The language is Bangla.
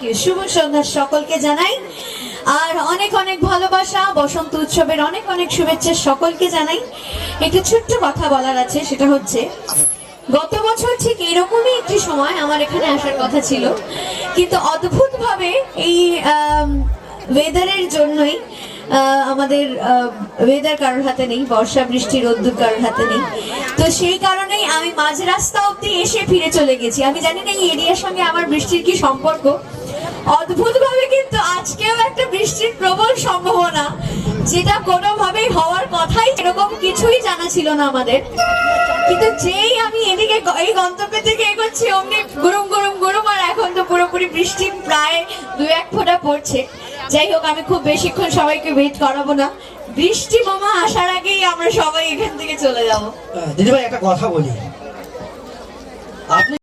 ইউ। শুভ সন্ধ্যা সকলকে জানাই, আর অনেক অনেক ভালোবাসা, বসন্ত উৎসবের অনেক অনেক শুভেচ্ছা সকলকে জানাই। একটু ছোট্ট কথা বলার আছে, সেটা হচ্ছে গত বছর ঠিক এরকমই একটি সময় আমার এখানে আসার কথা ছিল, কিন্তু অদ্ভুতভাবে এই ওয়েদারের জন্যই আমাদের ওয়েদার কারোর হাতে নেই, বর্ষা বৃষ্টি রোদ্দুর কারোর হাতে নেই। তো সেই কারণেই আমি মাঝ রাস্তা অব্দি এসে ফিরে চলে গেছি। আমি জানি না এই এরিয়ার সঙ্গে আমার বৃষ্টির কি সম্পর্ক, অদ্ভুতভাবে কিন্তু আজকেও একটা বৃষ্টির প্রবল সম্ভাবনা, যেটা কোনোভাবেই হওয়ার কথাই, এরকম কিছুই জানা ছিল না আমাদের। কিন্তু যেই আমি এদিকে এই গন্তব্য থেকে এগোচ্ছি অমনি গরম গরম গরম, আর এখন তো পুরোপুরি বৃষ্টি প্রায় 2-1 ফোঁটা পড়ছে। যাই হোক, আমি খুব বেশিক্ষণ সবাইকে ওয়েট করাবো না, বৃষ্টি মামা আসার আগেই আমরা সবাই এখান থেকে চলে যাবো। দিদিভাই একটা কথা বলি, আপনি